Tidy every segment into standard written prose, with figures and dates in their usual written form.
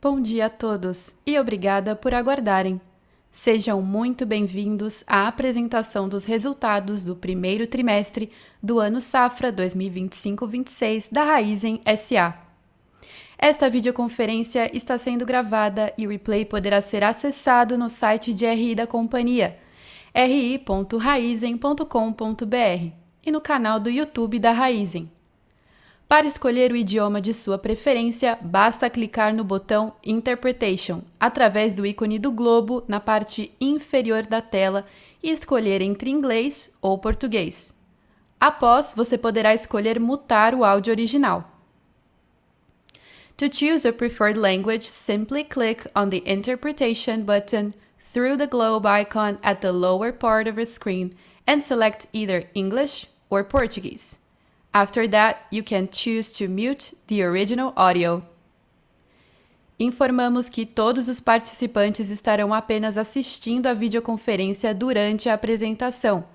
Bom dia a todos e obrigada por aguardarem. Sejam muito bem-vindos à apresentação dos resultados do primeiro trimestre do ano Safra 2025-26 da Raizen SA. Esta videoconferência está sendo gravada e o replay poderá ser acessado no site de RI da companhia, ri.raizen.com.br, e no canal do YouTube da Raizen. Para escolher o idioma de sua preferência, basta clicar no botão Interpretation, através do ícone do globo na parte inferior da tela e escolher entre inglês ou português. Após, você poderá escolher mutar o áudio original. To choose your preferred language, simply click on the Interpretation button through the globe icon at the lower part of your screen and select either English or Portuguese. After that, you can choose to mute the original audio. Informamos que todos os participantes estarão apenas assistindo a videoconferência durante a apresentação,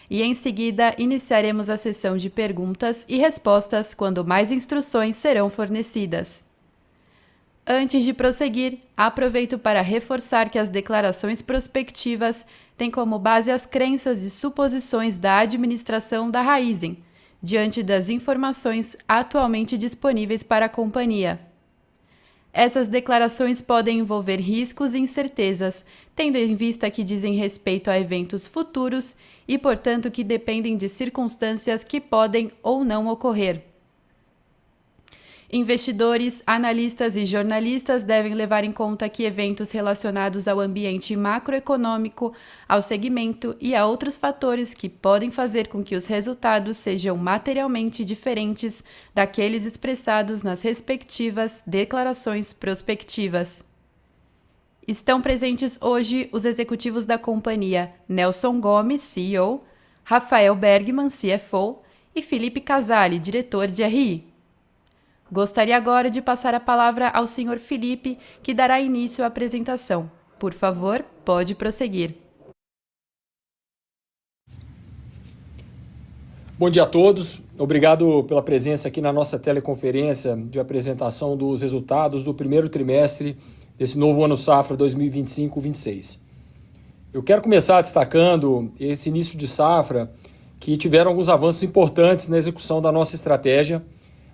e em seguida iniciaremos a sessão de perguntas e respostas quando mais instruções serão fornecidas. Antes de prosseguir, aproveito para reforçar que as declarações prospectivas têm como base as crenças e suposições da administração da Raizen, diante das informações atualmente disponíveis para a companhia. Essas declarações podem envolver riscos e incertezas, tendo em vista que dizem respeito a eventos futuros e, portanto, que dependem de circunstâncias que podem ou não ocorrer. Investidores, analistas e jornalistas devem levar em conta que eventos relacionados ao ambiente macroeconômico, ao segmento e a outros fatores que podem fazer com que os resultados sejam materialmente diferentes daqueles expressados nas respectivas declarações prospectivas. Estão presentes hoje os executivos da companhia Nelson Gomes, CEO, Rafael Bergman, CFO, e Felipe Casale, diretor de RI. Gostaria agora de passar a palavra ao Sr. Felipe, que dará início à apresentação. Por favor, pode prosseguir. Bom dia a todos. Obrigado pela presença aqui na nossa teleconferência de apresentação dos resultados do primeiro trimestre desse novo ano Safra 2025-26. Eu quero começar destacando esse início de safra que tiveram alguns avanços importantes na execução da nossa estratégia,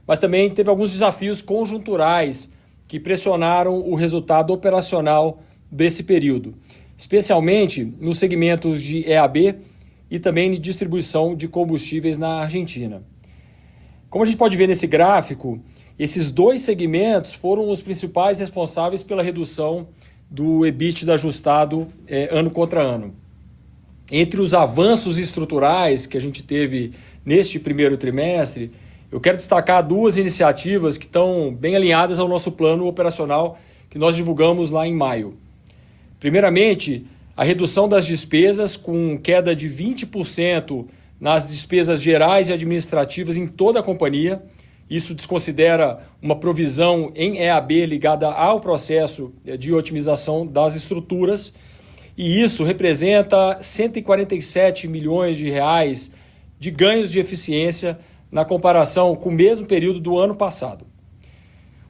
mas também teve alguns desafios conjunturais que pressionaram o resultado operacional desse período, especialmente nos segmentos de EAB e também de distribuição de combustíveis na Argentina. Como a gente pode ver nesse gráfico, esses dois segmentos foram os principais responsáveis pela redução do EBITDA ajustado ano contra ano. Entre os avanços estruturais que a gente teve neste primeiro trimestre, eu quero destacar duas iniciativas que estão bem alinhadas ao nosso plano operacional que nós divulgamos lá em maio. Primeiramente, a redução das despesas com queda de 20% nas despesas gerais e administrativas em toda a companhia. Isso desconsidera uma provisão em EAB ligada ao processo de otimização das estruturas. E isso representa 147 milhões de reais de ganhos de eficiência na comparação com o mesmo período do ano passado.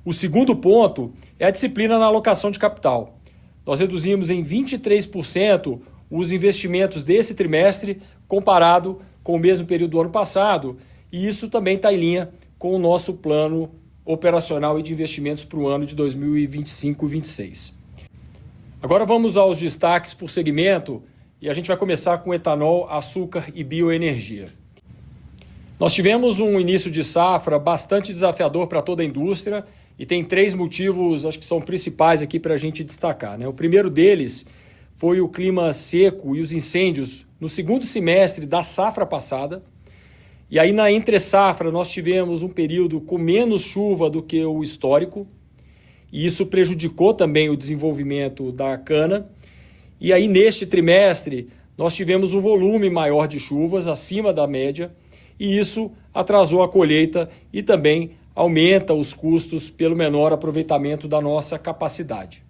O segundo ponto é a disciplina na alocação de capital. Nós reduzimos em 23% os investimentos desse trimestre comparado com o mesmo período do ano passado, e isso também está em linha com o nosso plano operacional e de investimentos para o ano de 2025-26. Agora vamos aos destaques por segmento e a gente vai começar com etanol, açúcar e bioenergia. Nós tivemos um início de safra bastante desafiador para toda a indústria e tem três motivos, acho que são principais aqui para a gente destacar, né? O primeiro deles foi o clima seco e os incêndios no segundo semestre da safra passada. E aí na entre-safra nós tivemos um período com menos chuva do que o histórico e isso prejudicou também o desenvolvimento da cana. E aí neste trimestre nós tivemos um volume maior de chuvas acima da média, e isso atrasou a colheita e também aumenta os custos pelo menor aproveitamento da nossa capacidade.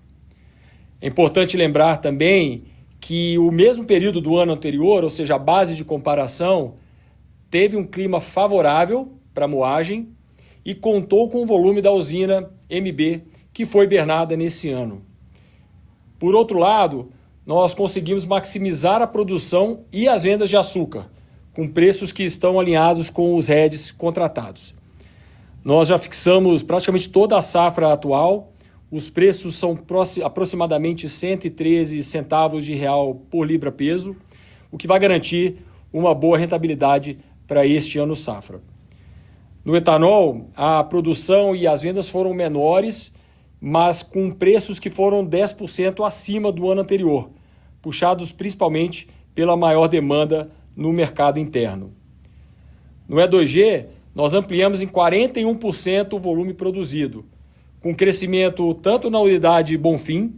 É importante lembrar também que o mesmo período do ano anterior, ou seja, a base de comparação, teve um clima favorável para a moagem e contou com o volume da usina MB, que foi hibernada nesse ano. Por outro lado, nós conseguimos maximizar a produção e as vendas de açúcar, com preços que estão alinhados com os hedges contratados. Nós já fixamos praticamente toda a safra atual. Os preços são aproximadamente 113 centavos de real por libra-peso, o que vai garantir uma boa rentabilidade para este ano safra. No etanol, a produção e as vendas foram menores, mas com preços que foram 10% acima do ano anterior, puxados principalmente pela maior demanda no mercado interno. No E2G, nós ampliamos em 41% o volume produzido, com crescimento tanto na unidade Bonfim,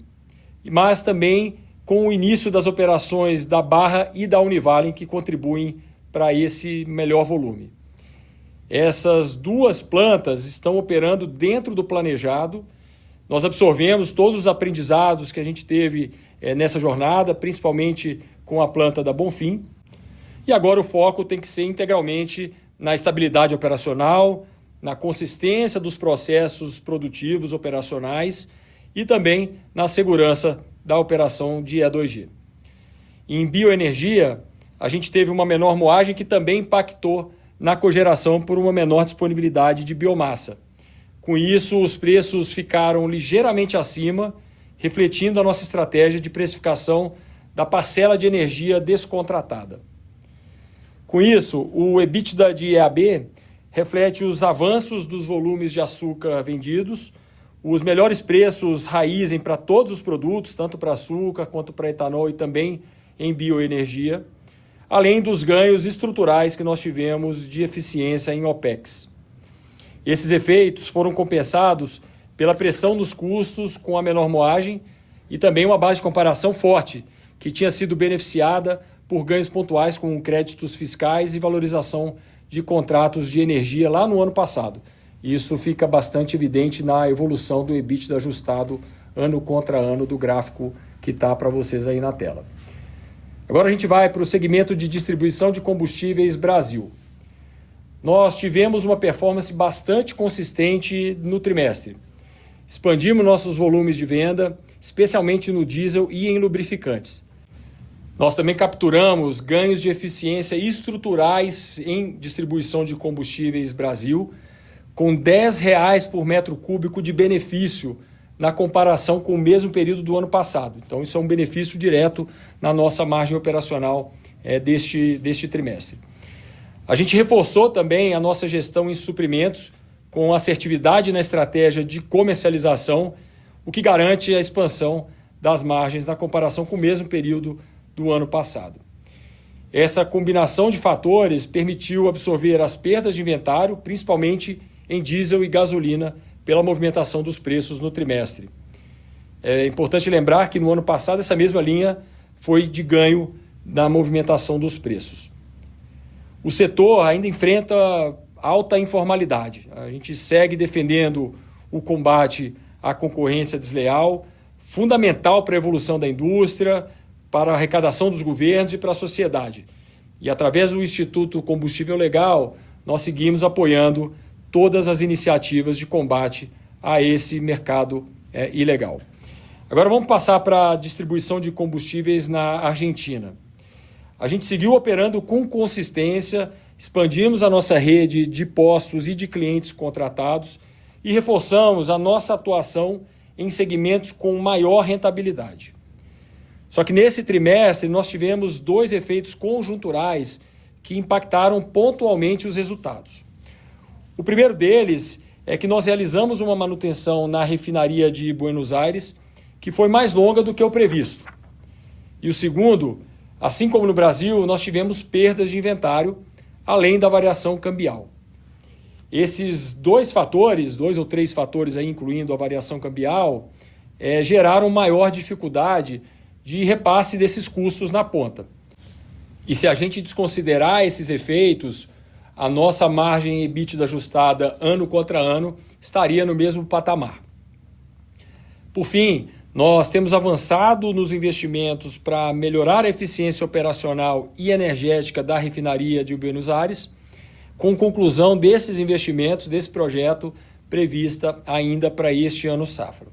mas também com o início das operações da Barra e da Univalem, que contribuem para esse melhor volume. Essas duas plantas estão operando dentro do planejado. Nós absorvemos todos os aprendizados que a gente teve nessa jornada, principalmente com a planta da Bonfim. E agora o foco tem que ser integralmente na estabilidade operacional, na consistência dos processos produtivos operacionais e também na segurança da operação de E2G. Em bioenergia, a gente teve uma menor moagem que também impactou na cogeração por uma menor disponibilidade de biomassa. Com isso, os preços ficaram ligeiramente acima, refletindo a nossa estratégia de precificação da parcela de energia descontratada. Com isso, o EBITDA de EAB reflete os avanços dos volumes de açúcar vendidos, os melhores preços raizem para todos os produtos, tanto para açúcar quanto para etanol e também em bioenergia, além dos ganhos estruturais que nós tivemos de eficiência em OPEX. Esses efeitos foram compensados pela pressão nos custos com a menor moagem e também uma base de comparação forte, que tinha sido beneficiada por ganhos pontuais com créditos fiscais e valorização de contratos de energia lá no ano passado. Isso fica bastante evidente na evolução do EBITDA ajustado ano contra ano do gráfico que está para vocês aí na tela. Agora a gente vai para o segmento de distribuição de combustíveis Brasil. Nós tivemos uma performance bastante consistente no trimestre. Expandimos nossos volumes de venda, especialmente no diesel e em lubrificantes. Nós também capturamos ganhos de eficiência estruturais em distribuição de combustíveis Brasil, com R$ 10 por metro cúbico de benefício na comparação com o mesmo período do ano passado. Então, isso é um benefício direto na nossa margem operacional deste trimestre. A gente reforçou também a nossa gestão em suprimentos com assertividade na estratégia de comercialização, o que garante a expansão das margens na comparação com o mesmo período do ano passado. Essa combinação de fatores permitiu absorver as perdas de inventário, principalmente em diesel e gasolina, pela movimentação dos preços no trimestre. É importante lembrar que no ano passado essa mesma linha foi de ganho na movimentação dos preços. O setor ainda enfrenta alta informalidade. A gente segue defendendo o combate à concorrência desleal, fundamental para a evolução da indústria, para a arrecadação dos governos e para a sociedade. E através do Instituto Combustível Legal, nós seguimos apoiando todas as iniciativas de combate a esse mercado ilegal. Agora vamos passar para a distribuição de combustíveis na Argentina. A gente seguiu operando com consistência, expandimos a nossa rede de postos e de clientes contratados e reforçamos a nossa atuação em segmentos com maior rentabilidade. Só que nesse trimestre nós tivemos dois efeitos conjunturais que impactaram pontualmente os resultados. O primeiro deles é que nós realizamos uma manutenção na refinaria de Buenos Aires que foi mais longa do que o previsto. E o segundo, assim como no Brasil, nós tivemos perdas de inventário, além da variação cambial. Esses dois ou três fatores, aí, incluindo a variação cambial, geraram maior dificuldade de repasse desses custos na ponta. E se a gente desconsiderar esses efeitos, a nossa margem EBITDA ajustada ano contra ano estaria no mesmo patamar. Por fim, nós temos avançado nos investimentos para melhorar a eficiência operacional e energética da refinaria de Buenos Aires, com conclusão desses investimentos, desse projeto, prevista ainda para este ano safra.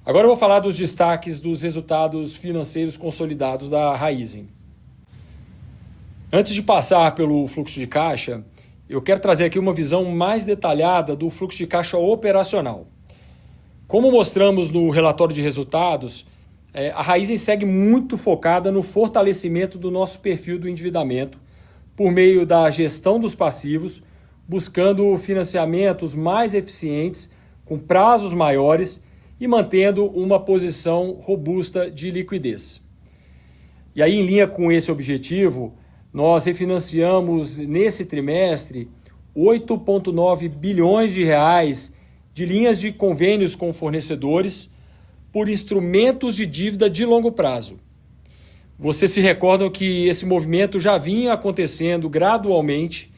Agora eu vou falar dos destaques dos resultados financeiros consolidados da Raízen. Antes de passar pelo fluxo de caixa, eu quero trazer aqui uma visão mais detalhada do fluxo de caixa operacional. Como mostramos no relatório de resultados, a Raízen segue muito focada no fortalecimento do nosso perfil do endividamento por meio da gestão dos passivos, buscando financiamentos mais eficientes, com prazos maiores e mantendo uma posição robusta de liquidez. E aí, em linha com esse objetivo, nós refinanciamos nesse trimestre 8,9 bilhões de reais de linhas de convênios com fornecedores por instrumentos de dívida de longo prazo. Vocês se recordam que esse movimento já vinha acontecendo gradualmente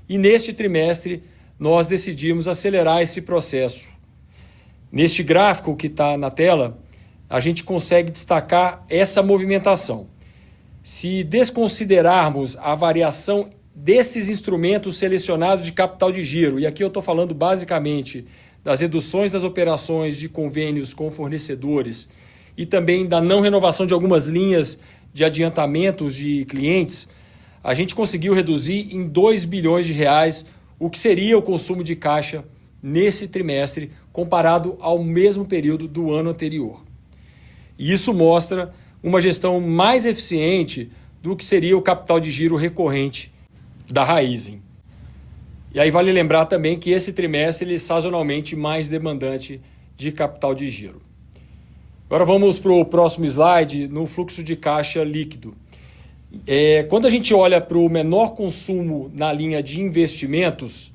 e neste trimestre nós decidimos acelerar esse processo. Neste gráfico que está na tela, a gente consegue destacar essa movimentação. Se desconsiderarmos a variação desses instrumentos selecionados de capital de giro, e aqui eu estou falando basicamente das reduções das operações de convênios com fornecedores e também da não renovação de algumas linhas de adiantamentos de clientes, a gente conseguiu reduzir em 2 bilhões de reais o que seria o consumo de caixa nesse trimestre comparado ao mesmo período do ano anterior. E isso mostra uma gestão mais eficiente do que seria o capital de giro recorrente da Raízen. E aí vale lembrar também que esse trimestre ele é sazonalmente mais demandante de capital de giro. Agora vamos para o próximo slide, no fluxo de caixa líquido. Quando a gente olha para o menor consumo na linha de investimentos,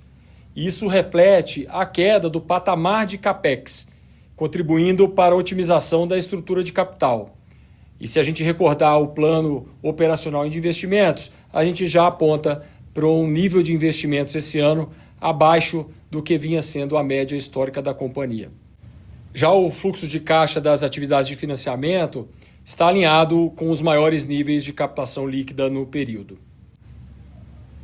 isso reflete a queda do patamar de CAPEX, contribuindo para a otimização da estrutura de capital. E se a gente recordar o plano operacional de investimentos, a gente já aponta para um nível de investimentos esse ano abaixo do que vinha sendo a média histórica da companhia. Já o fluxo de caixa das atividades de financiamento está alinhado com os maiores níveis de captação líquida no período.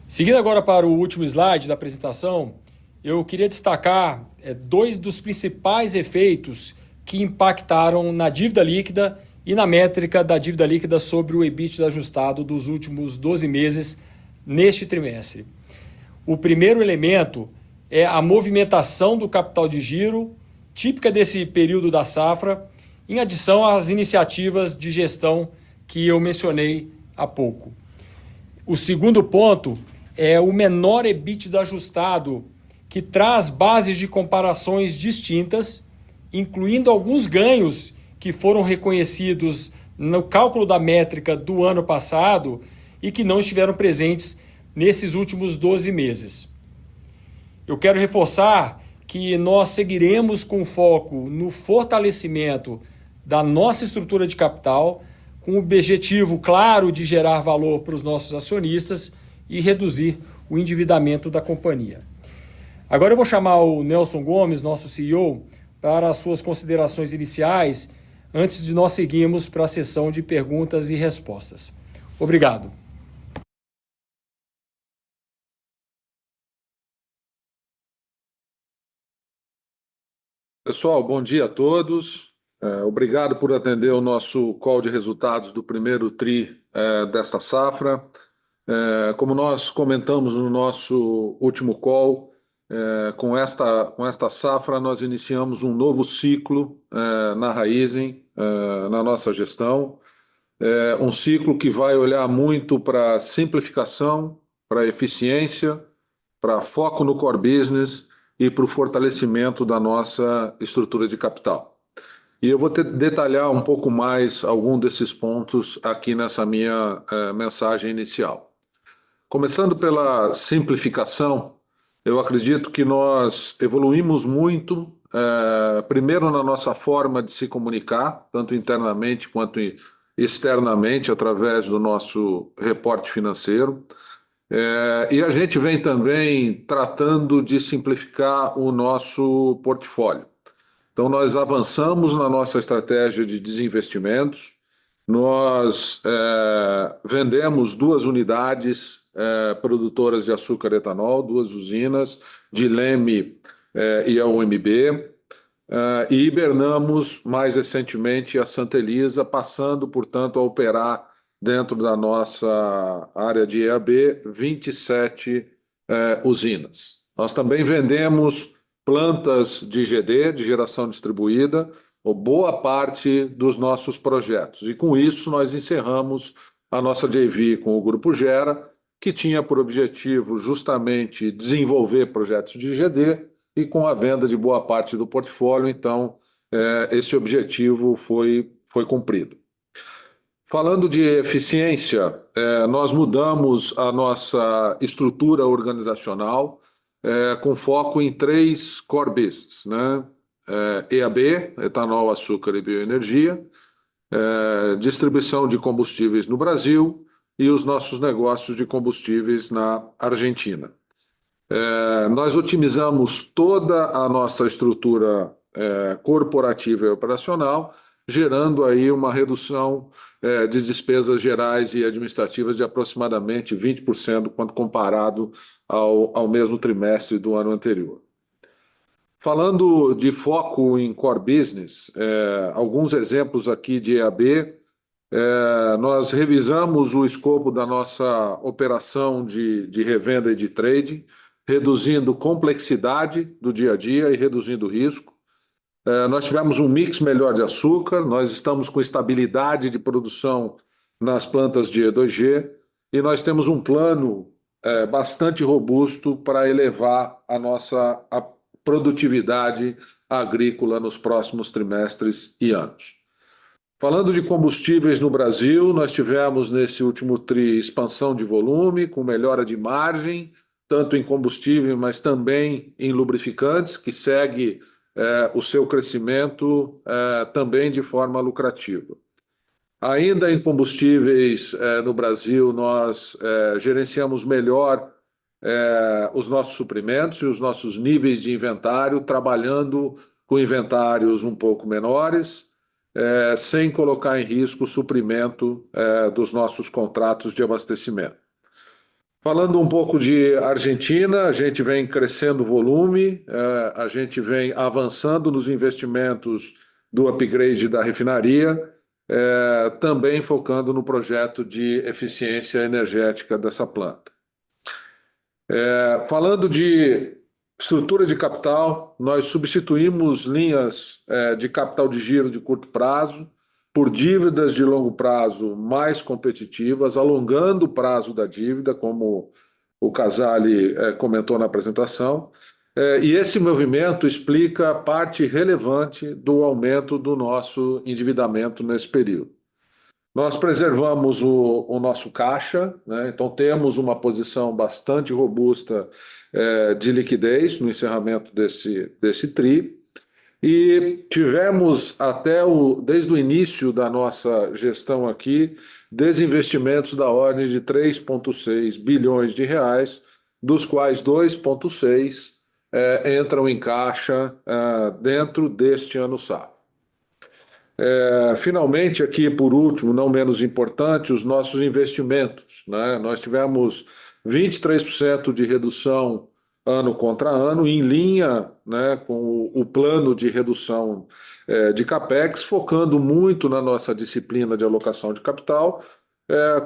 Seguindo agora para o último slide da apresentação, eu queria destacar dois dos principais efeitos que impactaram na dívida líquida e na métrica da dívida líquida sobre o EBITDA ajustado dos últimos 12 meses neste trimestre. O primeiro elemento é a movimentação do capital de giro, típica desse período da safra, em adição às iniciativas de gestão que eu mencionei há pouco. O segundo ponto é o menor EBITDA ajustado, que traz bases de comparações distintas, incluindo alguns ganhos que foram reconhecidos no cálculo da métrica do ano passado e que não estiveram presentes nesses últimos 12 meses. Eu quero reforçar que nós seguiremos com foco no fortalecimento da nossa estrutura de capital, com o objetivo claro de gerar valor para os nossos acionistas e reduzir o endividamento da companhia. Agora eu vou chamar o Nelson Gomes, nosso CEO, para as suas considerações iniciais, antes de nós seguirmos para a sessão de perguntas e respostas. Obrigado. Pessoal, bom dia a todos. Obrigado por atender o nosso call de resultados do primeiro TRI desta safra. Como nós comentamos no nosso último call, com esta safra nós iniciamos um novo ciclo na Raízen, na nossa gestão. Um ciclo que vai olhar muito para simplificação, para eficiência, para foco no core business e para o fortalecimento da nossa estrutura de capital. E eu vou detalhar um pouco mais algum desses pontos aqui nessa minha mensagem inicial. Começando pela simplificação, eu acredito que nós evoluímos muito, primeiro na nossa forma de se comunicar, tanto internamente quanto externamente, através do nosso reporte financeiro. E a gente vem também tratando de simplificar o nosso portfólio. Então, nós avançamos na nossa estratégia de desinvestimentos, nós vendemos 2 unidades produtoras de açúcar e etanol, 2 usinas de Leme e a UMB, e hibernamos mais recentemente a Santa Elisa, passando, portanto, a operar dentro da nossa área de EAB 27 usinas. Nós também vendemos plantas de GD, de geração distribuída, ou boa parte dos nossos projetos. E com isso nós encerramos a nossa JV com o Grupo Gera, que tinha por objetivo justamente desenvolver projetos de GD, e com a venda de boa parte do portfólio, então, esse objetivo foi cumprido. Falando de eficiência, nós mudamos a nossa estrutura organizacional com foco em 3 core business, né? EAB, etanol, açúcar e bioenergia, distribuição de combustíveis no Brasil e os nossos negócios de combustíveis na Argentina. Nós otimizamos toda a nossa estrutura corporativa e operacional, gerando aí uma redução de despesas gerais e administrativas de aproximadamente 20% quando comparado ao mesmo trimestre do ano anterior. Falando de foco em core business, alguns exemplos aqui de EAB, nós revisamos o escopo da nossa operação de revenda e de trading, reduzindo complexidade do dia a dia e reduzindo risco. Nós tivemos um mix melhor de açúcar, nós estamos com estabilidade de produção nas plantas de E2G e nós temos um plano bastante robusto para elevar a nossa produtividade agrícola nos próximos trimestres e anos. Falando de combustíveis no Brasil, nós tivemos nesse último TRI expansão de volume, com melhora de margem, tanto em combustível, mas também em lubrificantes, que segue o seu crescimento também de forma lucrativa. Ainda em combustíveis no Brasil, nós gerenciamos melhor os nossos suprimentos e os nossos níveis de inventário, trabalhando com inventários um pouco menores, sem colocar em risco o suprimento dos nossos contratos de abastecimento. Falando um pouco de Argentina, a gente vem crescendo o volume, a gente vem avançando nos investimentos do upgrade da refinaria, também focando no projeto de eficiência energética dessa planta. Falando de estrutura de capital, nós substituímos linhas de capital de giro de curto prazo por dívidas de longo prazo mais competitivas, alongando o prazo da dívida, como o Casale comentou na apresentação, e esse movimento explica parte relevante do aumento do nosso endividamento nesse período. Nós preservamos o nosso caixa, né? Então temos uma posição bastante robusta de liquidez no encerramento desse TRI, e tivemos desde o início da nossa gestão aqui, desinvestimentos da ordem de 3,6 bilhões de reais, dos quais 2,6 entram em caixa dentro deste ano safra. Finalmente, aqui por último, não menos importante, os nossos investimentos, né? Nós tivemos 23% de redução ano contra ano, em linha, né, com o plano de redução de CAPEX, focando muito na nossa disciplina de alocação de capital,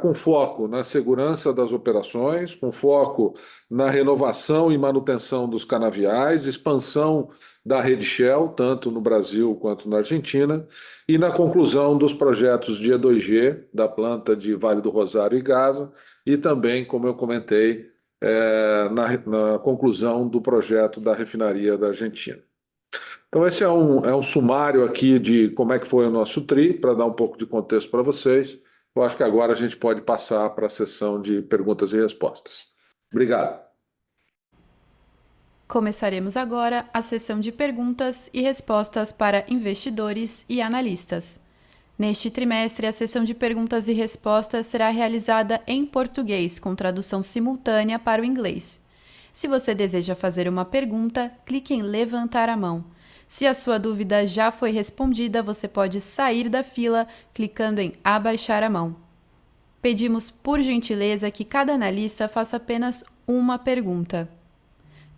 com foco na segurança das operações, com foco na renovação e manutenção dos canaviais, expansão da rede Shell, tanto no Brasil quanto na Argentina, e na conclusão dos projetos de E2G, da planta de Vale do Rosário e Gaza, e também, como eu comentei, na conclusão do projeto da refinaria da Argentina. Então esse é um sumário aqui de como é que foi o nosso TRI, para dar um pouco de contexto para vocês. Eu acho que agora a gente pode passar para a sessão de perguntas e respostas. Obrigado. Começaremos agora a sessão de perguntas e respostas para investidores e analistas. Neste trimestre, a sessão de perguntas e respostas será realizada em português, com tradução simultânea para o inglês. Se você deseja fazer uma pergunta, clique em levantar a mão. Se a sua dúvida já foi respondida, você pode sair da fila clicando em abaixar a mão. Pedimos, por gentileza, que cada analista faça apenas uma pergunta.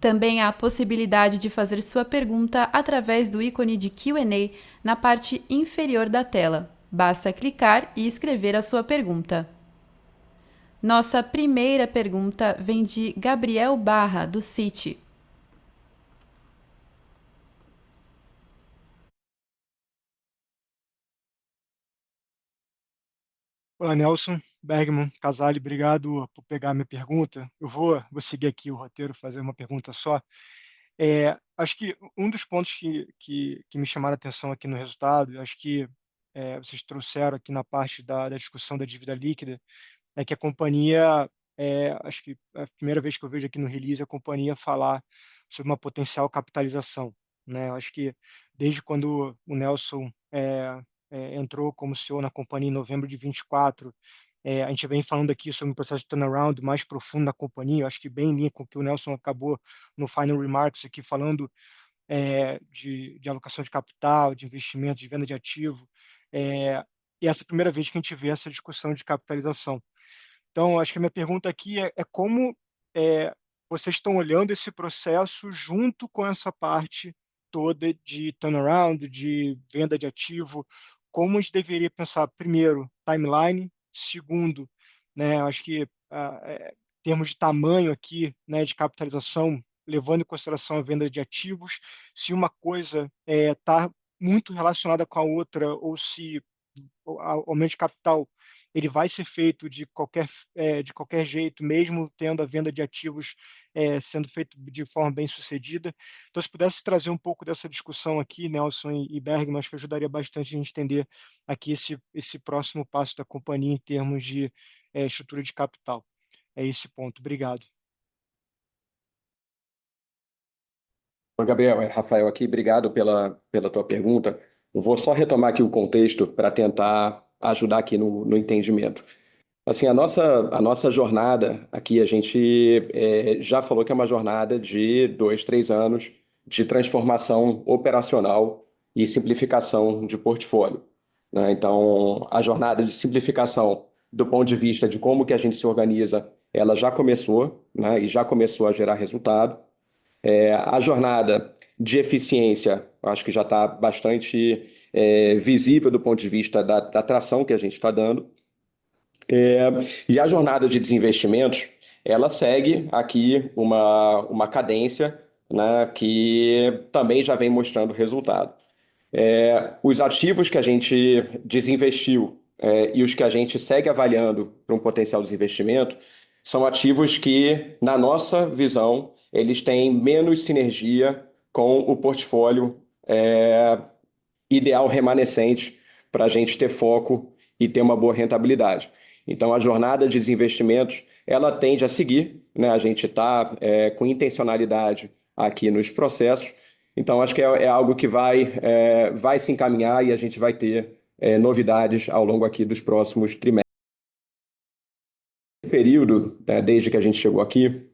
Também há a possibilidade de fazer sua pergunta através do ícone de Q&A na parte inferior da tela. Basta clicar e escrever a sua pergunta. Nossa primeira pergunta vem de Gabriel Barra, do Citi. Olá, Nelson, Bergman, Casale, obrigado por pegar minha pergunta. Eu vou seguir aqui o roteiro, fazer uma pergunta só. Acho que um dos pontos que me chamaram a atenção aqui no resultado, acho que vocês trouxeram aqui na parte da discussão da dívida líquida, é que a companhia, acho que é a primeira vez que eu vejo aqui no release a companhia falar sobre uma potencial capitalização, né? Eu acho que desde quando o Nelson entrou como CEO na companhia em novembro de 24, a gente vem falando aqui sobre um processo de turnaround mais profundo na companhia, eu acho que bem em linha com o que o Nelson acabou no final remarks aqui falando de alocação de capital, de investimento, de venda de ativo, e essa é a primeira vez que a gente vê essa discussão de capitalização. Então, acho que a minha pergunta aqui é como vocês estão olhando esse processo junto com essa parte toda de turnaround, de venda de ativo, como a gente deveria pensar, primeiro, timeline, segundo, né, acho que em termos de tamanho aqui, né, de capitalização, levando em consideração a venda de ativos, se uma coisa está muito relacionada com a outra, ou se o aumento de capital ele vai ser feito de qualquer jeito, mesmo tendo a venda de ativos sendo feito de forma bem sucedida. Então, se pudesse trazer um pouco dessa discussão aqui, Nelson e Bergman, acho que ajudaria bastante a gente entender aqui esse próximo passo da companhia em termos de estrutura de capital. É esse ponto. Obrigado. Oi, Gabriel, é Rafael aqui, obrigado pela tua pergunta. Eu vou só retomar aqui o contexto para tentar ajudar aqui no entendimento. Assim, a nossa jornada aqui, a gente já falou que é uma jornada de 2, 3 anos de transformação operacional e simplificação de portfólio, né? Então, a jornada de simplificação do ponto de vista de como que a gente se organiza, ela já começou, né? E já começou a gerar resultado. A jornada de eficiência, acho que já está bastante visível do ponto de vista da tração que a gente está dando. E a jornada de desinvestimentos, ela segue aqui uma cadência, né, que também já vem mostrando resultado. Os ativos que a gente desinvestiu e os que a gente segue avaliando para um potencial desinvestimento são ativos que, na nossa visão, eles têm menos sinergia com o portfólio ideal remanescente para a gente ter foco e ter uma boa rentabilidade. Então, a jornada de desinvestimentos, ela tende a seguir, né? A gente está com intencionalidade aqui nos processos. Então, acho que é algo que vai se encaminhar e a gente vai ter novidades ao longo aqui dos próximos trimestres. Período, desde que a gente chegou aqui,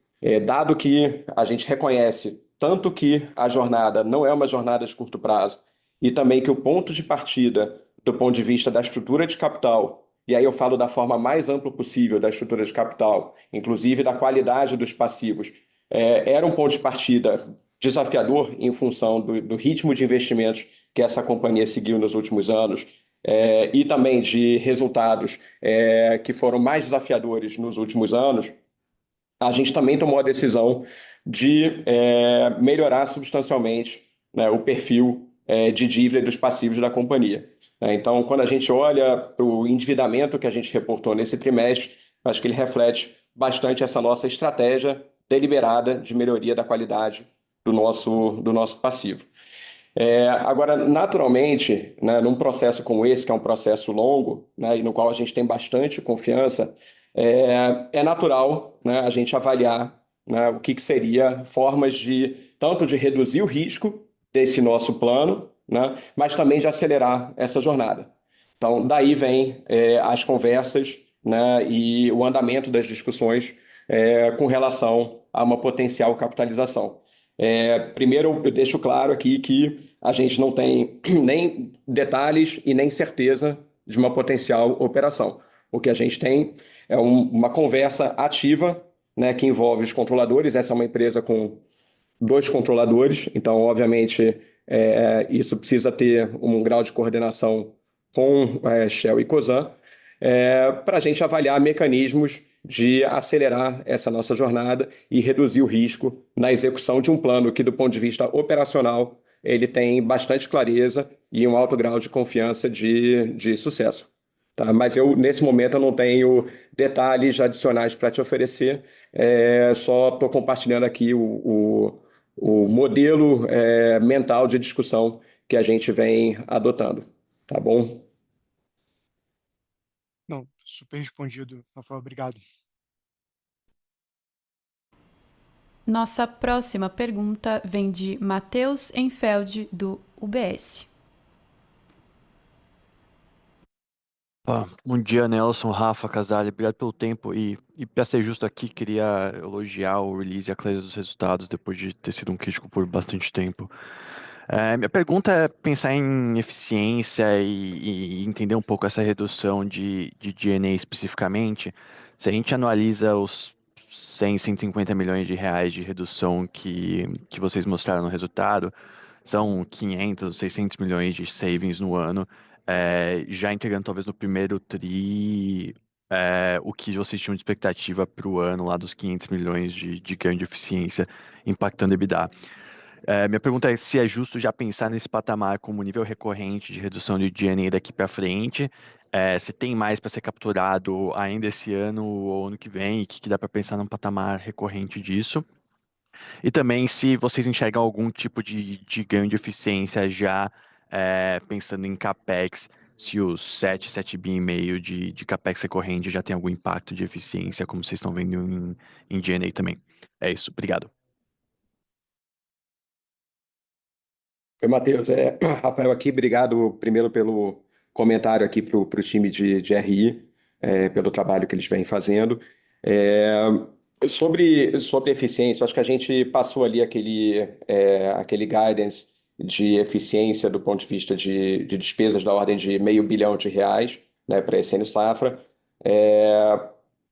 dado que a gente reconhece tanto que a jornada não é uma jornada de curto prazo e também que o ponto de partida do ponto de vista da estrutura de capital, e aí eu falo da forma mais ampla possível da estrutura de capital, inclusive da qualidade dos passivos, era um ponto de partida desafiador em função do ritmo de investimentos que essa companhia seguiu nos últimos anos, e também de resultados que foram mais desafiadores nos últimos anos. A gente também tomou a decisão de melhorar substancialmente, né, o perfil de dívida dos passivos da companhia. Então, quando a gente olha para o endividamento que a gente reportou nesse trimestre, acho que ele reflete bastante essa nossa estratégia deliberada de melhoria da qualidade do nosso passivo. Agora, naturalmente, né, num processo como esse, que é um processo longo, né, e no qual a gente tem bastante confiança, é natural, né, a gente avaliar, né, o que seria formas tanto de reduzir o risco desse nosso plano, né, mas também de acelerar essa jornada. Então, daí vem as conversas, né, e o andamento das discussões com relação a uma potencial capitalização. Primeiro, eu deixo claro aqui que a gente não tem nem detalhes e nem certeza de uma potencial operação. O que a gente tem é uma conversa ativa, né, que envolve os controladores. Essa é uma empresa com 2 controladores, então, obviamente, isso precisa ter um grau de coordenação com Shell e Cosan, para a gente avaliar mecanismos de acelerar essa nossa jornada e reduzir o risco na execução de um plano que, do ponto de vista operacional, ele tem bastante clareza e um alto grau de confiança de sucesso. Tá? Mas nesse momento, eu não tenho detalhes adicionais para te oferecer, só estou compartilhando aqui o modelo mental de discussão que a gente vem adotando. Tá bom? Não, super respondido, Rafael, obrigado. Nossa próxima pergunta vem de Matheus Enfeld, do UBS. Bom dia, Nelson, Rafa, Casale, obrigado pelo tempo e para ser justo aqui, queria elogiar o release e a clareza dos resultados depois de ter sido um crítico por bastante tempo. Minha pergunta é pensar em eficiência e entender um pouco essa redução de G&A especificamente. Se a gente analisa os 100, 150 milhões de reais de redução que vocês mostraram no resultado, são 500, 600 milhões de savings no ano, já entregando talvez no primeiro TRI o que vocês tinham de expectativa para o ano, lá dos 500 milhões de ganho de eficiência impactando EBITDA. Minha pergunta é se é justo já pensar nesse patamar como nível recorrente de redução de G&A daqui para frente, se tem mais para ser capturado ainda esse ano ou ano que vem, e que dá para pensar num patamar recorrente disso. E também se vocês enxergam algum tipo de ganho de eficiência já pensando em CAPEX, se os 7,5 bi de CAPEX recorrente já tem algum impacto de eficiência, como vocês estão vendo em G&A também. É isso, obrigado. Oi, Matheus. Rafael aqui, obrigado primeiro pelo comentário aqui para o time de RI, pelo trabalho que eles vêm fazendo. Sobre eficiência, acho que a gente passou ali aquele guidance de eficiência do ponto de vista de despesas da ordem de R$500 milhão, né, para esse ano safra.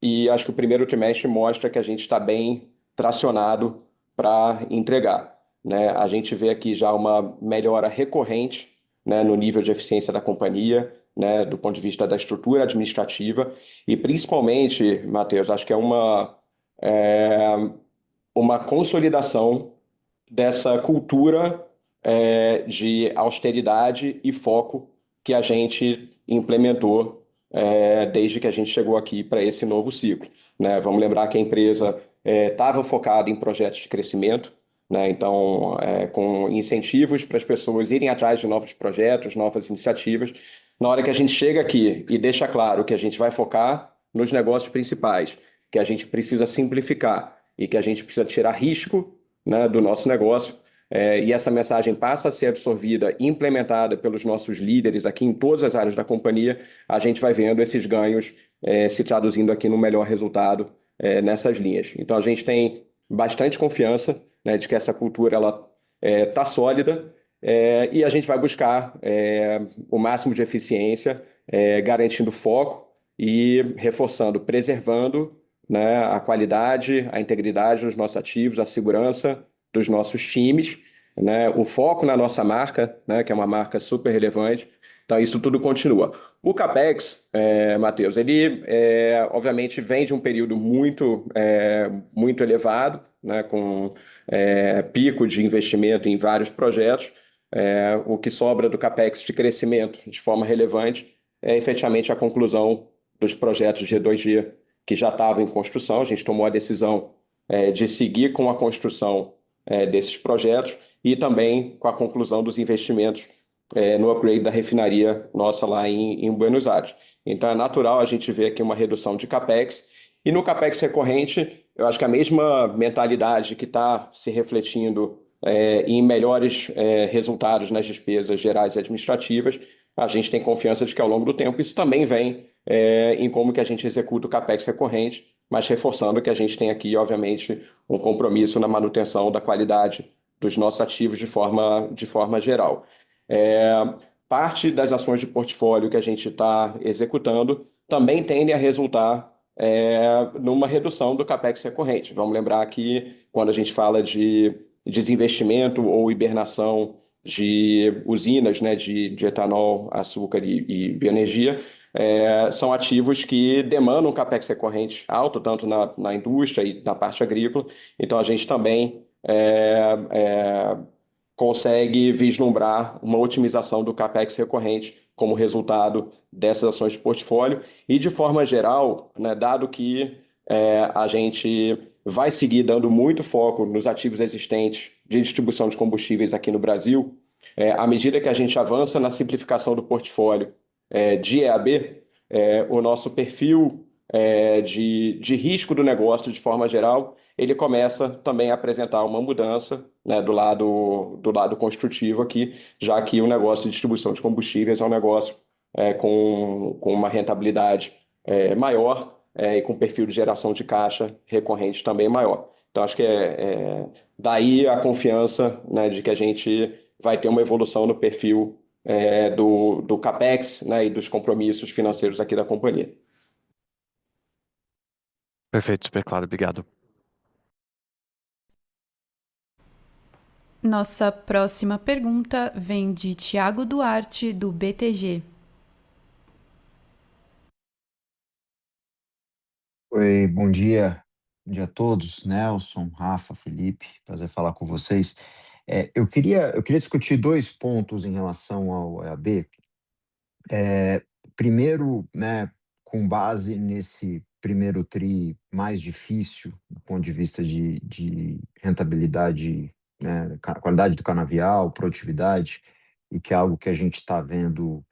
E acho que o primeiro trimestre mostra que a gente está bem tracionado para entregar, né? A gente vê aqui já uma melhora recorrente, né, no nível de eficiência da companhia, né, do ponto de vista da estrutura administrativa e principalmente, Matheus, acho que é uma consolidação dessa cultura de austeridade e foco que a gente implementou desde que a gente chegou aqui para esse novo ciclo, né? Vamos lembrar que a empresa estava focada em projetos de crescimento, né? Então, com incentivos para as pessoas irem atrás de novos projetos, novas iniciativas. Na hora que a gente chega aqui e deixa claro que a gente vai focar nos negócios principais, que a gente precisa simplificar e que a gente precisa tirar risco, né, do nosso negócio, e essa mensagem passa a ser absorvida e implementada pelos nossos líderes aqui em todas as áreas da companhia, a gente vai vendo esses ganhos se traduzindo aqui no melhor resultado nessas linhas. Então, a gente tem bastante confiança, né, de que essa cultura ela está sólida, e a gente vai buscar o máximo de eficiência, garantindo foco e reforçando, preservando, né, a qualidade, a integridade dos nossos ativos, a segurança dos nossos times, né, o foco na nossa marca, né, que é uma marca super relevante. Então, isso tudo continua. O CAPEX, Matheus, ele obviamente vem de um período muito elevado, né, com pico de investimento em vários projetos. O que sobra do CAPEX de crescimento de forma relevante é efetivamente a conclusão dos projetos de G2G que já estavam em construção. A gente tomou a decisão de seguir com a construção desses projetos e também com a conclusão dos investimentos no upgrade da refinaria nossa lá em Buenos Aires. Então, é natural a gente ver aqui uma redução de CAPEX. E no CAPEX recorrente, eu acho que a mesma mentalidade que está se refletindo em melhores resultados nas despesas gerais e administrativas, a gente tem confiança de que ao longo do tempo isso também vem em como que a gente executa o CAPEX recorrente, mas reforçando que a gente tem aqui, obviamente, um compromisso na manutenção da qualidade dos nossos ativos de forma geral. Parte das ações de portfólio que a gente está executando também tendem a resultar numa redução do CAPEX recorrente. Vamos lembrar que quando a gente fala de desinvestimento ou hibernação de usinas, né, de etanol, açúcar e bioenergia, são ativos que demandam capex recorrente alto, tanto na indústria e na parte agrícola. Então, a gente também consegue vislumbrar uma otimização do capex recorrente como resultado dessas ações de portfólio. E, de forma geral, né, dado que a gente vai seguir dando muito foco nos ativos existentes de distribuição de combustíveis aqui no Brasil, à medida que a gente avança na simplificação do portfólio de EAB, o nosso perfil de risco do negócio, de forma geral, ele começa também a apresentar uma mudança, né, do lado construtivo aqui, já que o negócio de distribuição de combustíveis é um negócio com uma rentabilidade maior e com perfil de geração de caixa recorrente também maior. Então, acho que daí a confiança, né, de que a gente vai ter uma evolução no perfil do CAPEX, né, e dos compromissos financeiros aqui da companhia. Perfeito, super claro, obrigado. Nossa próxima pergunta vem de Thiago Duarte, do BTG. Oi, bom dia. Bom dia a todos, Nelson, Rafa, Felipe, prazer falar com vocês. Eu queria discutir dois pontos em relação ao EAB. Primeiro, né, com base nesse primeiro tri mais difícil, do ponto de vista de rentabilidade, né, qualidade do canavial, produtividade, e que é algo que a gente está vendo,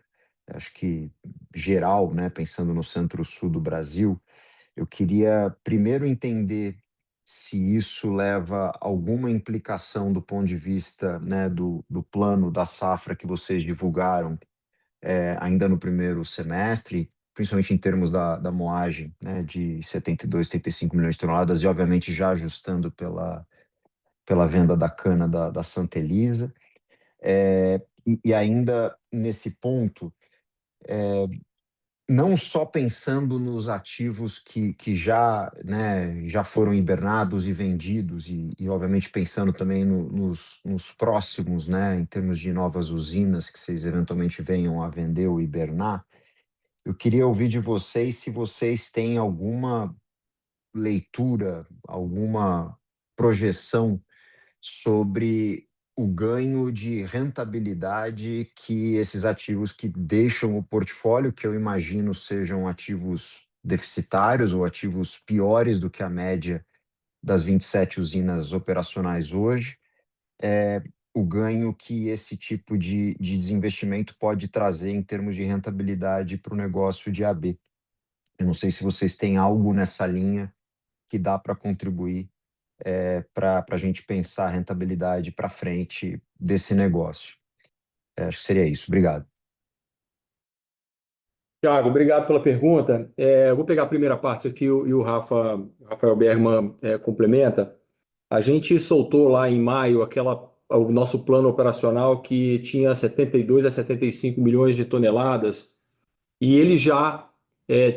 acho que geral, né, pensando no centro-sul do Brasil. Eu queria primeiro entender se isso leva alguma implicação do ponto de vista, né, do plano da safra que vocês divulgaram ainda no primeiro semestre, principalmente em termos da moagem, né, de 72, 75 milhões de toneladas, e obviamente já ajustando pela venda da cana da Santa Elisa. E ainda nesse ponto, não só pensando nos ativos que já, né, já foram hibernados e vendidos, e obviamente pensando também nos próximos, né, em termos de novas usinas que vocês eventualmente venham a vender ou hibernar, eu queria ouvir de vocês se vocês têm alguma leitura, alguma projeção sobre o ganho de rentabilidade que esses ativos que deixam o portfólio, que eu imagino sejam ativos deficitários ou ativos piores do que a média das 27 usinas operacionais hoje, o ganho que esse tipo de desinvestimento pode trazer em termos de rentabilidade para o negócio de AB. Eu não sei se vocês têm algo nessa linha que dá para contribuir para a gente pensar a rentabilidade para frente desse negócio. Acho que seria isso. Obrigado. Thiago, obrigado pela pergunta. Eu vou pegar a primeira parte aqui e o Rafael Bergman complementa. A gente soltou lá em maio o nosso plano operacional que tinha 72 a 75 milhões de toneladas, e ele já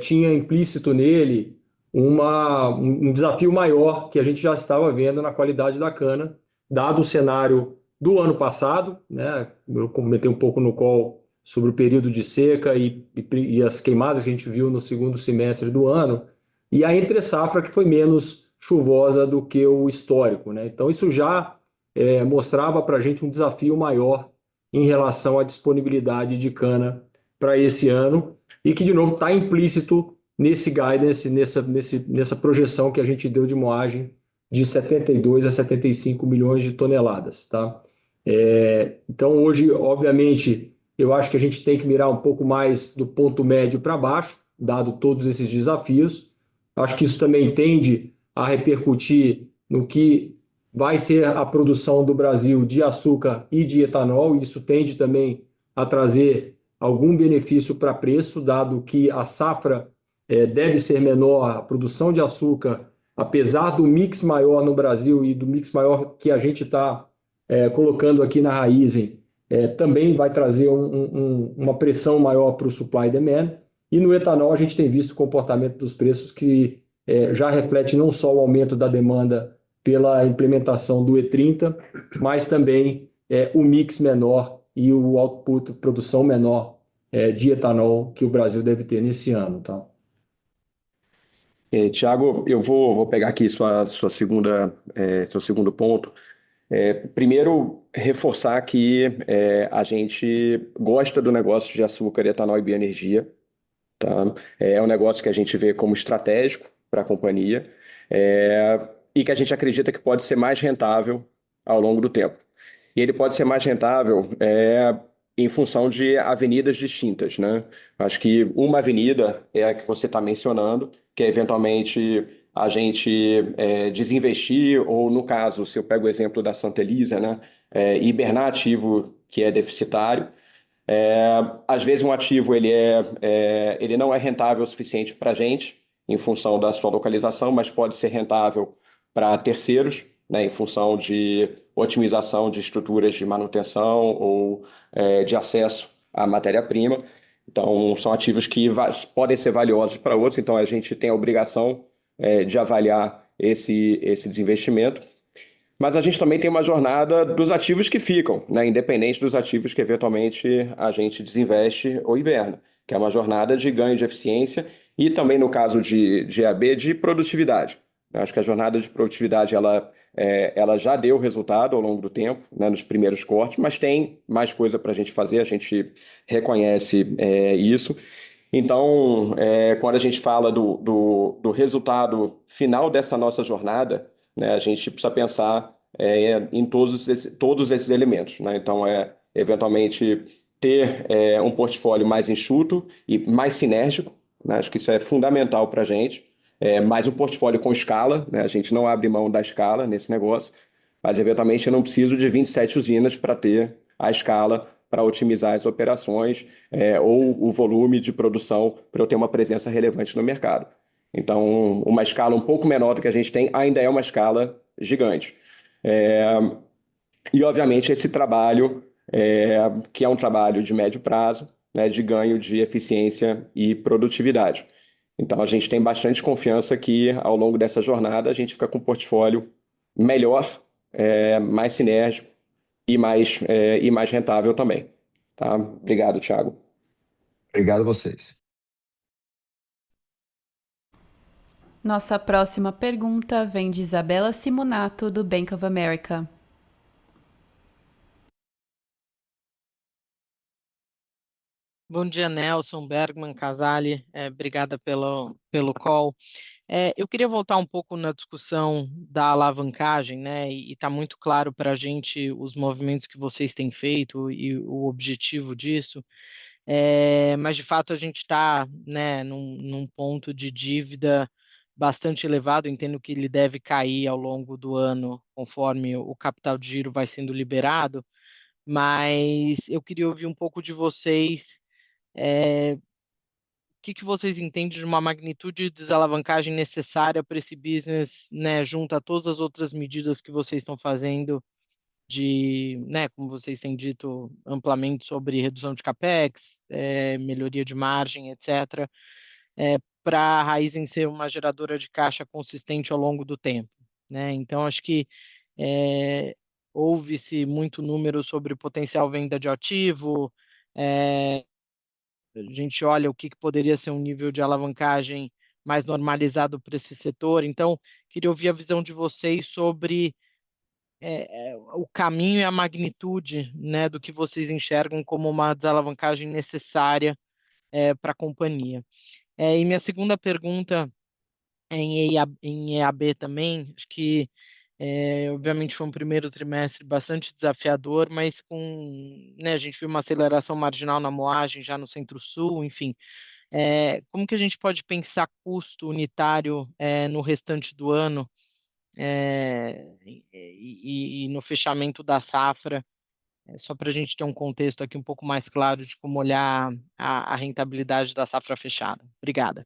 tinha implícito nele um desafio maior que a gente já estava vendo na qualidade da cana, dado o cenário do ano passado, né? Eu comentei um pouco no call sobre o período de seca e as queimadas que a gente viu no segundo semestre do ano, e a entre-safra que foi menos chuvosa do que o histórico, né? Então isso já mostrava para a gente um desafio maior em relação à disponibilidade de cana para esse ano, e que, de novo, está implícito nesse guidance, nessa projeção que a gente deu de moagem de 72 a 75 milhões de toneladas. Tá? Então, hoje, obviamente, eu acho que a gente tem que mirar um pouco mais do ponto médio para baixo, dado todos esses desafios. Acho que isso também tende a repercutir no que vai ser a produção do Brasil de açúcar e de etanol, e isso tende também a trazer algum benefício para preço, dado que a safra deve ser menor, a produção de açúcar, apesar do mix maior no Brasil e do mix maior que a gente está colocando aqui na Raízen, também vai trazer uma pressão maior para o supply e demand. E no etanol a gente tem visto o comportamento dos preços que já reflete não só o aumento da demanda pela implementação do E30, mas também o mix menor e o output, produção menor de etanol que o Brasil deve ter nesse ano, tá? Tiago, eu vou pegar aqui seu segundo ponto. Primeiro, reforçar que a gente gosta do negócio de açúcar, etanol e bioenergia, tá? É um negócio que a gente vê como estratégico para a companhia, e que a gente acredita que pode ser mais rentável ao longo do tempo. E ele pode ser mais rentável em função de avenidas distintas, né? Acho que uma avenida é a que você está mencionando, que é eventualmente a gente desinvestir, ou no caso, se eu pego o exemplo da Santa Elisa, né, hibernar ativo que é deficitário. Às vezes um ativo ele não é rentável o suficiente para a gente, em função da sua localização, mas pode ser rentável para terceiros, né, em função de otimização de estruturas de manutenção ou de acesso à matéria-prima. Então, são ativos que podem ser valiosos para outros, então a gente tem a obrigação de avaliar esse desinvestimento. Mas a gente também tem uma jornada dos ativos que ficam, né? Independente dos ativos que eventualmente a gente desinveste ou hiberna, que é uma jornada de ganho de eficiência e também, no caso de EAB, de produtividade. Eu acho que a jornada de produtividade ela já deu resultado ao longo do tempo, né, nos primeiros cortes, mas tem mais coisa para a gente fazer, a gente reconhece isso. Então, quando a gente fala do resultado final dessa nossa jornada, né, a gente precisa pensar em todos esses elementos, né? Então, eventualmente ter um portfólio mais enxuto e mais sinérgico, né? Acho que isso é fundamental para a gente. Mais um portfólio com escala, né? A gente não abre mão da escala nesse negócio, mas eventualmente eu não preciso de 27 usinas para ter a escala para otimizar as operações ou o volume de produção para eu ter uma presença relevante no mercado. Então, uma escala um pouco menor do que a gente tem ainda é uma escala gigante. E, obviamente, esse trabalho, que é um trabalho de médio prazo, né, de ganho de eficiência e produtividade. Então, a gente tem bastante confiança que, ao longo dessa jornada, a gente fica com um portfólio melhor, mais sinérgico e mais rentável também. Tá? Obrigado, Thiago. Obrigado a vocês. Nossa próxima pergunta vem de Isabela Simonato, do Bank of America. Bom dia, Nelson, Bergman, Casale, obrigada pelo call. Eu queria voltar um pouco na discussão da alavancagem, né? E está muito claro para a gente os movimentos que vocês têm feito e o objetivo disso. Mas de fato a gente está, né, num ponto de dívida bastante elevado. Entendo que ele deve cair ao longo do ano, conforme o capital de giro vai sendo liberado. Mas eu queria ouvir um pouco de vocês. O que vocês entendem de uma magnitude de desalavancagem necessária para esse business, né, junto a todas as outras medidas que vocês estão fazendo né, como vocês têm dito amplamente sobre redução de capex, melhoria de margem, etc., para a Raízen ser uma geradora de caixa consistente ao longo do tempo, né? Então, acho que ouve-se muito número sobre potencial venda de ativo, a gente olha o que poderia ser um nível de alavancagem mais normalizado para esse setor. Então, queria ouvir a visão de vocês sobre o caminho e a magnitude, né, do que vocês enxergam como uma desalavancagem necessária para a companhia. E minha segunda pergunta é em EAB também. Acho que, obviamente, foi um primeiro trimestre bastante desafiador, mas né, a gente viu uma aceleração marginal na moagem já no Centro-Sul, enfim. Como que a gente pode pensar custo unitário no restante do ano e no fechamento da safra, só para a gente ter um contexto aqui um pouco mais claro de como olhar a rentabilidade da safra fechada. Obrigada.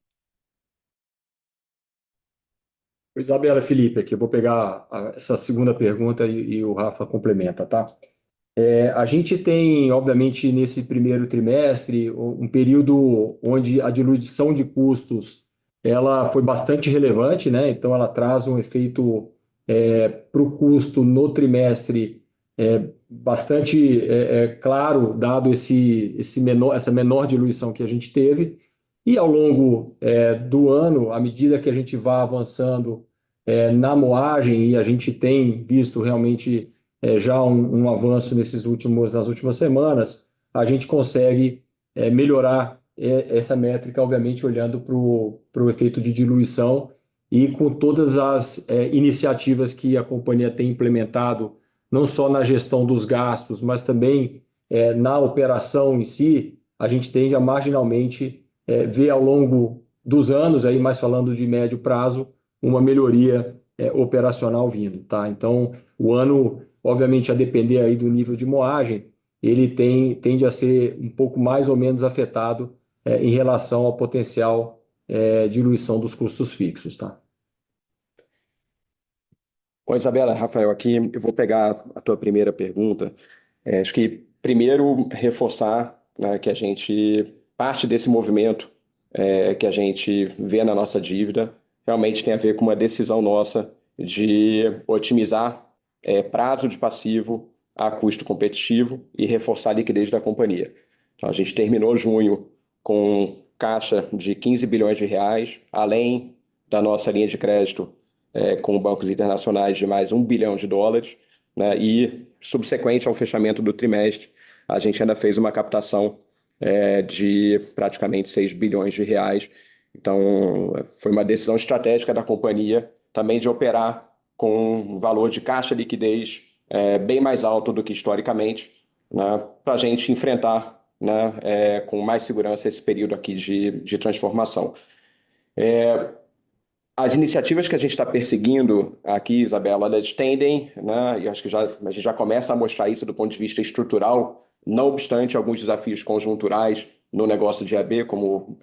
Isabela, Felipe, aqui eu vou pegar essa segunda pergunta e o Rafa complementa, tá? A gente tem, obviamente, nesse primeiro trimestre, um período onde a diluição de custos ela foi bastante relevante, né? Então, ela traz um efeito para o custo no trimestre bastante claro, dado essa menor diluição que a gente teve. E ao longo do ano, à medida que a gente vai avançando na moagem, e a gente tem visto realmente já um avanço nas últimas semanas, a gente consegue melhorar essa métrica, obviamente, olhando para o efeito de diluição e com todas as iniciativas que a companhia tem implementado, não só na gestão dos gastos, mas também na operação em si, a gente tende a marginalmente ver ao longo dos anos, aí mais falando de médio prazo, uma melhoria operacional vindo, tá? Então, o ano, obviamente, a depender aí do nível de moagem, ele tende a ser um pouco mais ou menos afetado em relação ao potencial diluição dos custos fixos, tá? Oi, Isabela, Rafael aqui. Eu vou pegar a tua primeira pergunta. Acho que primeiro reforçar, né, que a gente parte desse movimento que a gente vê na nossa dívida realmente tem a ver com uma decisão nossa de otimizar prazo de passivo a custo competitivo e reforçar a liquidez da companhia. Então, a gente terminou junho com caixa de 15 bilhões de reais, além da nossa linha de crédito com bancos internacionais de mais $1 bilhão, né? E subsequente ao fechamento do trimestre, a gente ainda fez uma captação de praticamente 6 bilhões de reais. Então, foi uma decisão estratégica da companhia também de operar com um valor de caixa liquidez bem mais alto do que historicamente, né? Para a gente enfrentar, né, com mais segurança esse período aqui de transformação. As iniciativas que a gente está perseguindo aqui, Isabela, elas tendem, né, e acho que a gente já começa a mostrar isso do ponto de vista estrutural, não obstante alguns desafios conjunturais no negócio de AB, como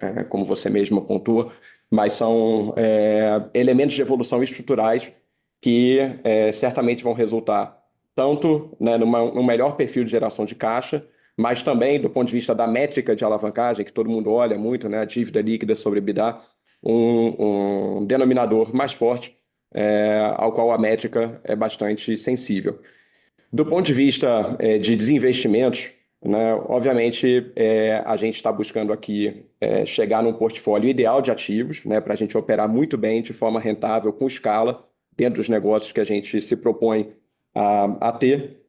você mesmo pontua, mas são elementos de evolução estruturais que certamente vão resultar tanto, né, num melhor perfil de geração de caixa, mas também do ponto de vista da métrica de alavancagem, que todo mundo olha muito, né, a dívida líquida sobre EBITDA, um denominador mais forte, ao qual a métrica é bastante sensível. Do ponto de vista de desinvestimentos, né, obviamente a gente está buscando aqui chegar num portfólio ideal de ativos, né, para a gente operar muito bem, de forma rentável, com escala, dentro dos negócios que a gente se propõe a ter,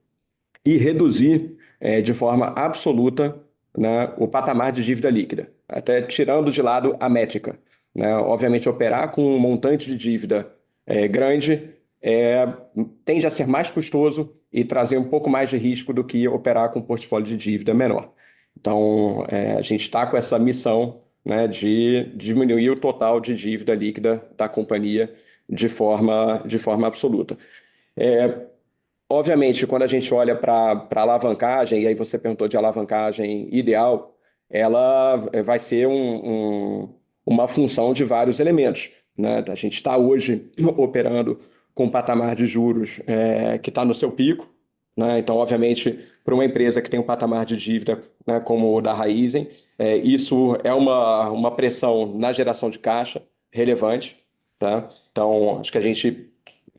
e reduzir de forma absoluta, né, o patamar de dívida líquida, até tirando de lado a métrica. Né? Obviamente, operar com um montante de dívida grande tende a ser mais custoso e trazer um pouco mais de risco do que operar com um portfólio de dívida menor. Então, a gente está com essa missão, né, de diminuir o total de dívida líquida da companhia de forma absoluta. Obviamente, quando a gente olha para alavancagem, e aí você perguntou de alavancagem ideal, ela vai ser uma função de vários elementos. Né? A gente está hoje operando com um patamar de juros que está no seu pico. Né? Então, obviamente, para uma empresa que tem um patamar de dívida, né, como o da Raizen, isso é uma pressão na geração de caixa relevante. Tá? Então, acho que a gente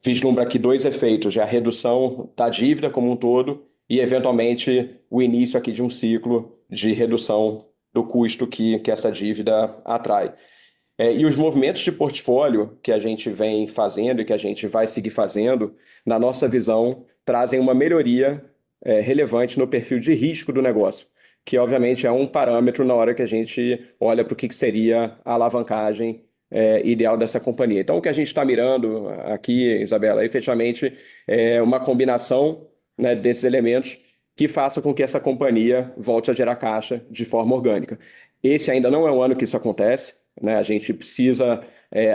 vislumbra aqui dois efeitos, a redução da dívida como um todo e, eventualmente, o início aqui de um ciclo de redução do custo que essa dívida atrai. E os movimentos de portfólio que a gente vem fazendo e que a gente vai seguir fazendo, na nossa visão, trazem uma melhoria relevante no perfil de risco do negócio, que, obviamente, é um parâmetro na hora que a gente olha para o que seria a alavancagem ideal dessa companhia. Então, o que a gente está mirando aqui, Isabela, efetivamente é uma combinação, né, desses elementos que faça com que essa companhia volte a gerar caixa de forma orgânica. Esse ainda não é um ano que isso acontece, né? A gente precisa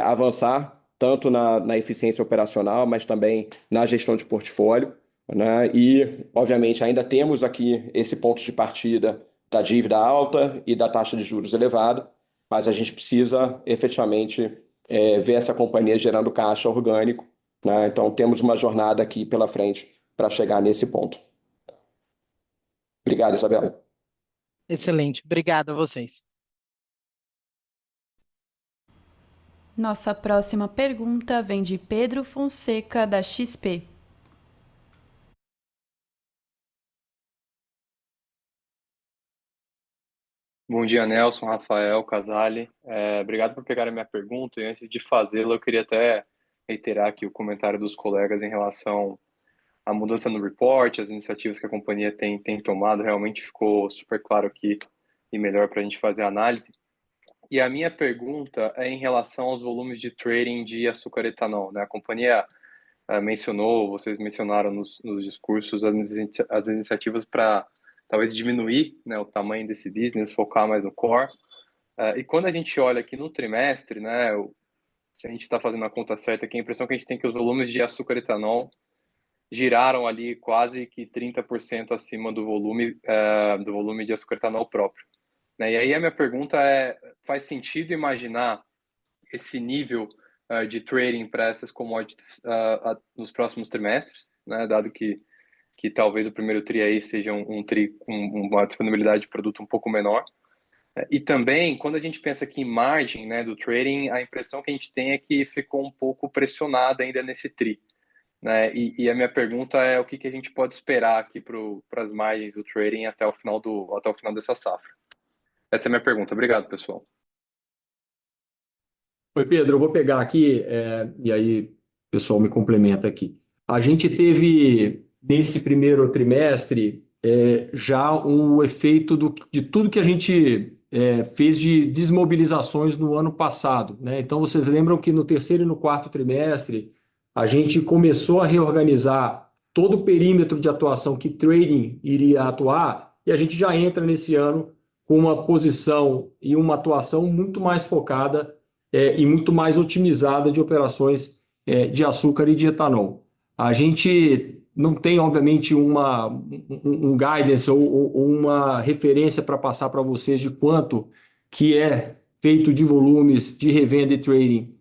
avançar tanto na eficiência operacional, mas também na gestão de portfólio, né? E, obviamente, ainda temos aqui esse ponto de partida da dívida alta e da taxa de juros elevada, mas a gente precisa efetivamente ver essa companhia gerando caixa orgânico, né? Então, temos uma jornada aqui pela frente para chegar nesse ponto. Obrigado, Isabela. Excelente. Obrigado a vocês. Nossa próxima pergunta vem de Pedro Fonseca, da XP. Bom dia, Nelson, Rafael, Casale. Obrigado por pegar a minha pergunta. E antes de fazê-la, eu queria até reiterar aqui o comentário dos colegas em relação à mudança no report, as iniciativas que a companhia tem tomado. Realmente ficou super claro aqui e melhor para a gente fazer a análise. E a minha pergunta é em relação aos volumes de trading de açúcar e etanol, né? A companhia mencionou, vocês mencionaram nos discursos as iniciativas para talvez diminuir, né, o tamanho desse business, focar mais no core. E quando a gente olha aqui no trimestre, né, se a gente está fazendo a conta certa, aqui a impressão que a gente tem que os volumes de açúcar e etanol giraram ali quase que 30% acima do volume de açúcar e etanol próprio. Né? E aí a minha pergunta é, faz sentido imaginar esse nível de trading para essas commodities nos próximos trimestres, né? Dado que talvez o primeiro TRI aí seja um TRI com uma disponibilidade de produto um pouco menor. E também, quando a gente pensa aqui em margem, né, do trading, a impressão que a gente tem é que ficou um pouco pressionada ainda nesse TRI. Né? E a minha pergunta é o que a gente pode esperar aqui para as margens do trading até o final dessa safra. Essa é a minha pergunta. Obrigado, pessoal. Oi, Pedro, eu vou pegar aqui e aí o pessoal me complementa aqui. A gente teve, nesse primeiro trimestre, já o efeito de tudo que a gente fez de desmobilizações no ano passado, né? Então, vocês lembram que no terceiro e no quarto trimestre, a gente começou a reorganizar todo o perímetro de atuação que trading iria atuar, e a gente já entra nesse ano com uma posição e uma atuação muito mais focada e muito mais otimizada de operações de açúcar e de etanol. A gente não tem, obviamente, um guidance ou uma referência para passar para vocês de quanto que é feito de volumes de revenda e trading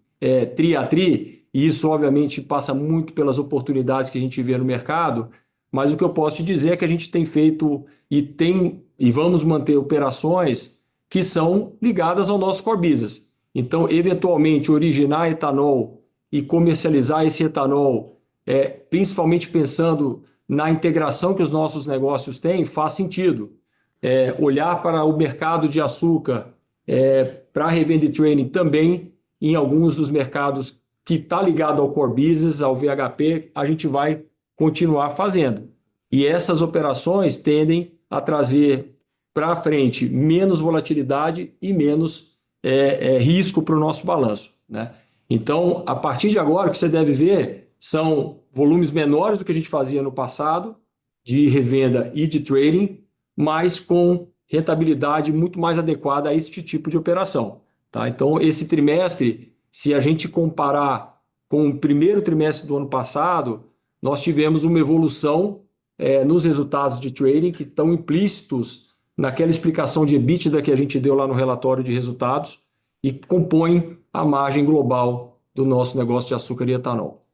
TRI a TRI, e isso, obviamente, passa muito pelas oportunidades que a gente vê no mercado, mas o que eu posso te dizer é que a gente tem feito e vamos manter operações que são ligadas ao nosso core business. Então, eventualmente, originar etanol e comercializar esse etanol, principalmente pensando na integração que os nossos negócios têm, faz sentido. Olhar para o mercado de açúcar para revenda e trading também, em alguns dos mercados que está ligado ao core business, ao VHP, a gente vai continuar fazendo. E essas operações tendem a trazer para frente menos volatilidade e menos risco para o nosso balanço, né? Então, a partir de agora, o que você deve ver são volumes menores do que a gente fazia no passado, de revenda e de trading, mas com rentabilidade muito mais adequada a este tipo de operação, tá? Então, esse trimestre, se a gente comparar com o primeiro trimestre do ano passado, nós tivemos uma evolução nos resultados de trading que estão implícitos naquela explicação de EBITDA que a gente deu lá no relatório de resultados e compõem a margem global do nosso negócio de açúcar e etanol.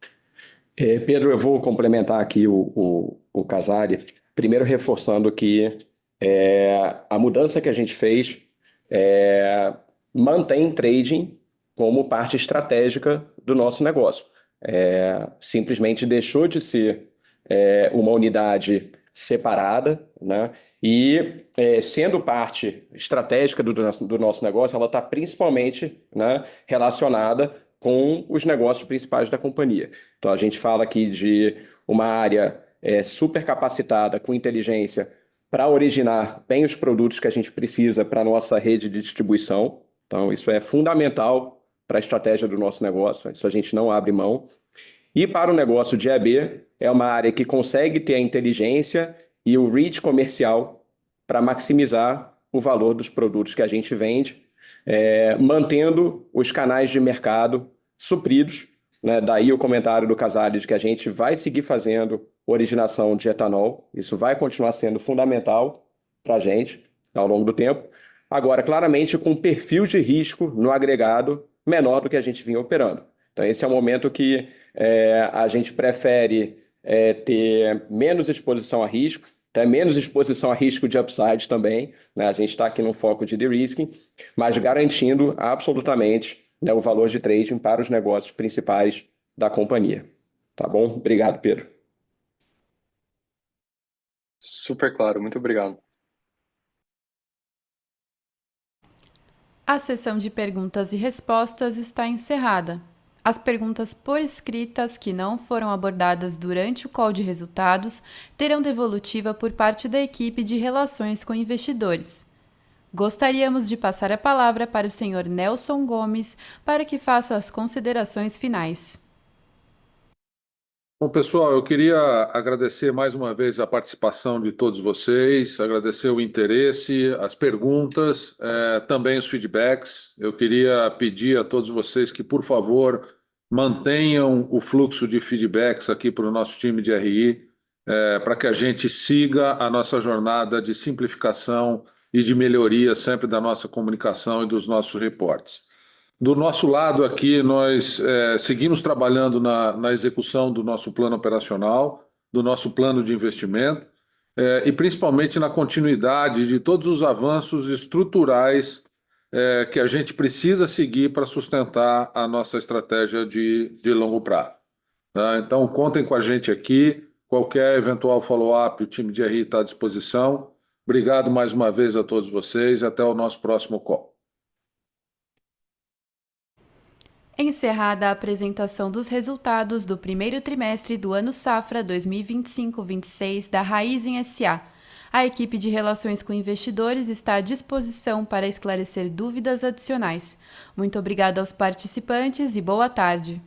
Pedro, eu vou complementar aqui o Casale, primeiro reforçando que a mudança que a gente fez mantém trading como parte estratégica do nosso negócio. Simplesmente deixou de ser uma unidade separada, né? E sendo parte estratégica do nosso negócio, ela está principalmente, né, relacionada com os negócios principais da companhia. Então, a gente fala aqui de uma área super capacitada, com inteligência, para originar bem os produtos que a gente precisa para a nossa rede de distribuição. Então, isso é fundamental para a estratégia do nosso negócio, isso a gente não abre mão. E para o negócio de EB, é uma área que consegue ter a inteligência e o reach comercial para maximizar o valor dos produtos que a gente vende, mantendo os canais de mercado supridos, né? Daí o comentário do Casale de que a gente vai seguir fazendo originação de etanol, isso vai continuar sendo fundamental para a gente ao longo do tempo. Agora, claramente, com um perfil de risco no agregado menor do que a gente vinha operando. Então, esse é o momento que a gente prefere ter menos exposição a risco, ter menos exposição a risco de upside também, né? A gente está aqui no foco de de-risking, mas garantindo absolutamente né, o valor de trading para os negócios principais da companhia. Tá bom? Obrigado, Pedro. Super claro, muito obrigado. A sessão de perguntas e respostas está encerrada. As perguntas por escritas que não foram abordadas durante o call de resultados terão devolutiva por parte da equipe de relações com investidores. Gostaríamos de passar a palavra para o senhor Nelson Gomes para que faça as considerações finais. Bom, pessoal, eu queria agradecer mais uma vez a participação de todos vocês, agradecer o interesse, as perguntas, também os feedbacks. Eu queria pedir a todos vocês que, por favor, mantenham o fluxo de feedbacks aqui para o nosso time de RI, para que a gente siga a nossa jornada de simplificação e de melhoria sempre da nossa comunicação e dos nossos reportes. Do nosso lado aqui, nós seguimos trabalhando na execução do nosso plano operacional, do nosso plano de investimento, e principalmente na continuidade de todos os avanços estruturais que a gente precisa seguir para sustentar a nossa estratégia de longo prazo. Tá? Então, contem com a gente aqui. Qualquer eventual follow-up, o time de RI está à disposição. Obrigado mais uma vez a todos vocês e até o nosso próximo call. Encerrada a apresentação dos resultados do primeiro trimestre do ano safra 2025-26 da Raízen S.A., a equipe de relações com investidores está à disposição para esclarecer dúvidas adicionais. Muito obrigada aos participantes e boa tarde.